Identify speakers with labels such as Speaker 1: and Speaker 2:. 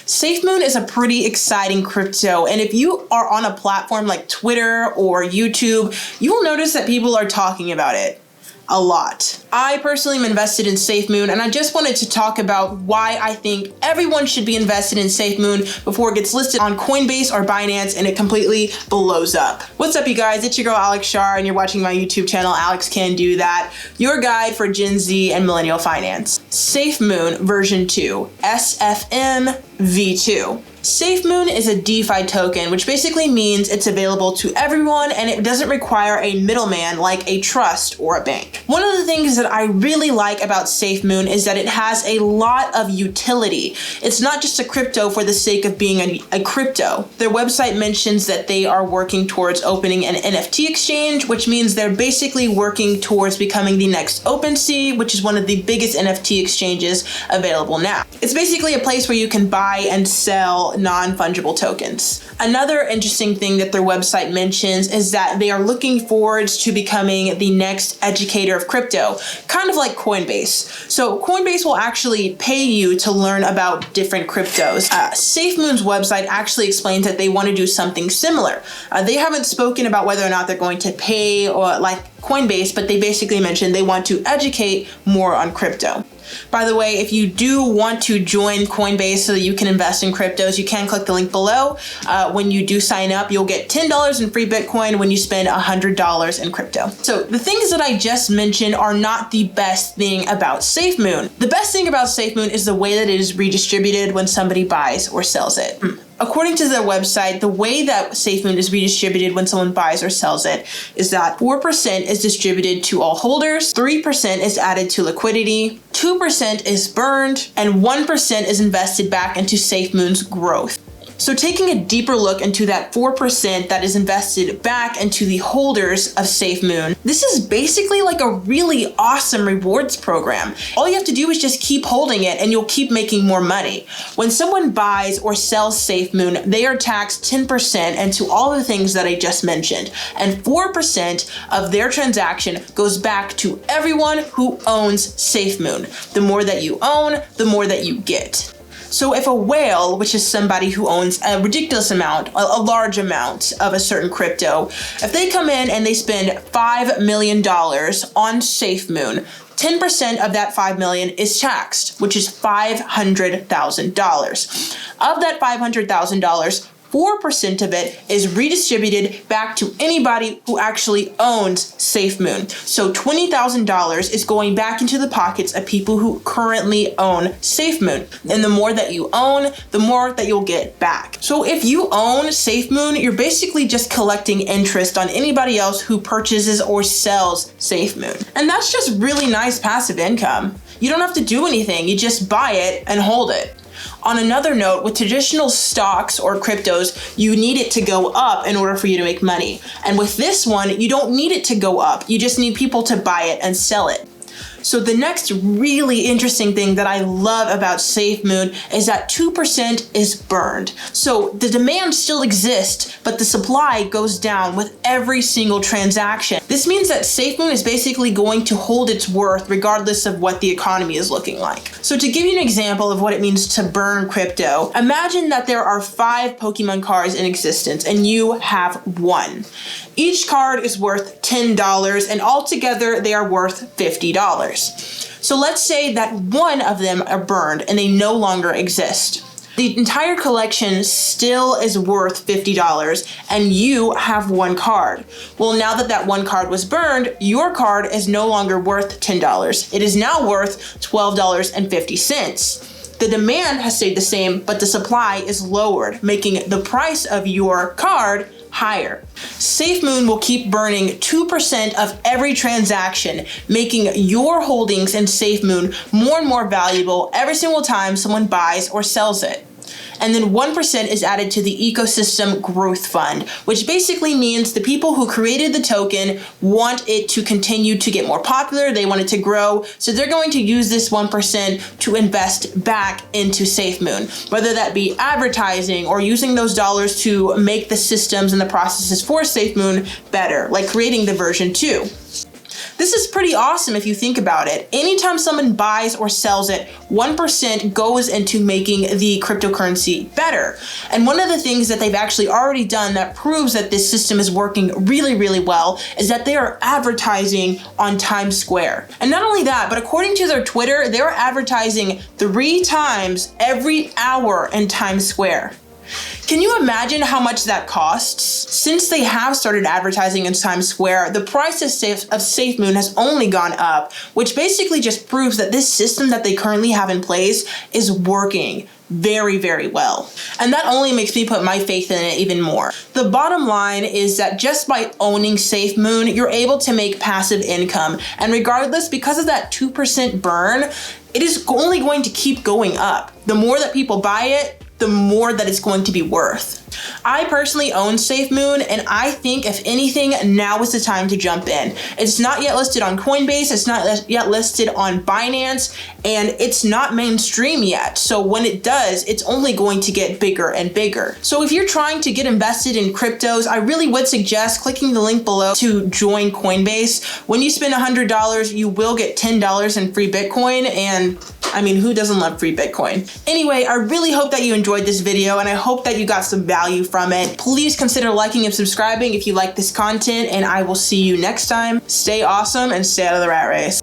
Speaker 1: Safemoon is a pretty exciting crypto, and if you are on a platform like Twitter or YouTube, you will notice that people are talking about it a lot. I personally am invested in Safemoon, and I just wanted to talk about why I think everyone should be invested in Safemoon before it gets listed on Coinbase or Binance and it completely blows up. What's up, you guys? It's your girl Alex Schar, and you're watching my YouTube channel, Alex Can Do That, your guide for Gen Z and millennial finance. Safemoon version 2, SFM V2. Safemoon is a DeFi token, which basically means it's available to everyone and it doesn't require a middleman like a trust or a bank. One of the things that I really like about Safemoon is that it has a lot of utility. It's not just a crypto for the sake of being a crypto. Their website mentions that they are working towards opening an NFT exchange, which means they're basically working towards becoming the next OpenSea, which is one of the biggest NFT exchanges available now. It's basically a place where you can buy and sell non-fungible tokens. Another interesting thing that their website mentions is that they are looking forward to becoming the next educator of crypto, kind of like Coinbase. So Coinbase will actually pay you to learn about different cryptos. Safemoon's website actually explains that they want to do something similar. They haven't spoken about whether or not they're going to pay or like Coinbase, but they basically mentioned they want to educate more on crypto. By the way, if you do want to join Coinbase so that you can invest in cryptos, you can click the link below. When you do sign up, you'll get $10 in free Bitcoin when you spend $100 in crypto. So the things that I just mentioned are not the best thing about Safemoon. The best thing about Safemoon is the way that it is redistributed when somebody buys or sells it. According to their website, the way that Safemoon is redistributed when someone buys or sells it is that 4% is distributed to all holders, 3% is added to liquidity, 2% is burned, and 1% is invested back into Safemoon's growth. So taking a deeper look into that 4% that is invested back into the holders of Safemoon, this is basically like a really awesome rewards program. All you have to do is just keep holding it and you'll keep making more money. When someone buys or sells Safemoon, they are taxed 10% into all the things that I just mentioned, and 4% of their transaction goes back to everyone who owns Safemoon. The more that you own, the more that you get. So if a whale, which is somebody who owns a ridiculous amount, a large amount of a certain crypto, if they come in and they spend $5 million on Safemoon, 10% of that $5 million is taxed, which is $500,000. Of that $500,000, 4% of it is redistributed back to anybody who actually owns Safemoon. So $20,000 is going back into the pockets of people who currently own Safemoon. And the more that you own, the more that you'll get back. So if you own Safemoon, you're basically just collecting interest on anybody else who purchases or sells Safemoon. And that's just really nice passive income. You don't have to do anything. You just buy it and hold it. On another note, with traditional stocks or cryptos, you need it to go up in order for you to make money. And with this one, you don't need it to go up. You just need people to buy it and sell it. So the next really interesting thing that I love about Safemoon is that 2% is burned. So the demand still exists, but the supply goes down with every single transaction. This means that Safemoon is basically going to hold its worth regardless of what the economy is looking like. So to give you an example of what it means to burn crypto, imagine that there are 5 Pokemon cards in existence and you have 1. Each card is worth $10 and altogether they are worth $50. So let's say that one of them are burned and they no longer exist. The entire collection still is worth $50 and you have 1 card. Well, now that that 1 card was burned, your card is no longer worth $10. It is now worth $12.50. The demand has stayed the same, but the supply is lowered, making the price of your card higher. Safemoon will keep burning 2% of every transaction, making your holdings in Safemoon more and more valuable every single time someone buys or sells it. And then 1% is added to the ecosystem growth fund, which basically means the people who created the token want it to continue to get more popular. They want it to grow. So they're going to use this 1% to invest back into Safemoon, whether that be advertising or using those dollars to make the systems and the processes for Safemoon better, like creating the version 2. This is pretty awesome if you think about it. Anytime someone buys or sells it, 1% goes into making the cryptocurrency better. And one of the things that they've actually already done that proves that this system is working really, really well is that they are advertising on Times Square. And not only that, but according to their Twitter, they're advertising 3 times every hour in Times Square. Can you imagine how much that costs? Since they have started advertising in Times Square, the price of Safemoon has only gone up, which basically just proves that this system that they currently have in place is working very, very well. And that only makes me put my faith in it even more. The bottom line is that just by owning Safemoon, you're able to make passive income. And regardless, because of that 2% burn, it is only going to keep going up. The more that people buy it, the more that it's going to be worth. I personally own Safemoon, and I think if anything, now is the time to jump in. It's not yet listed on Coinbase, it's not yet listed on Binance, and it's not mainstream yet. So when it does, it's only going to get bigger and bigger. So if you're trying to get invested in cryptos, I really would suggest clicking the link below to join Coinbase. When you spend $100, you will get $10 in free Bitcoin, and I mean, who doesn't love free Bitcoin? Anyway, I really hope that you enjoyed this video, and I hope that you got some value from it. Please consider liking and subscribing if you like this content, and I will see you next time. Stay awesome and stay out of the rat race.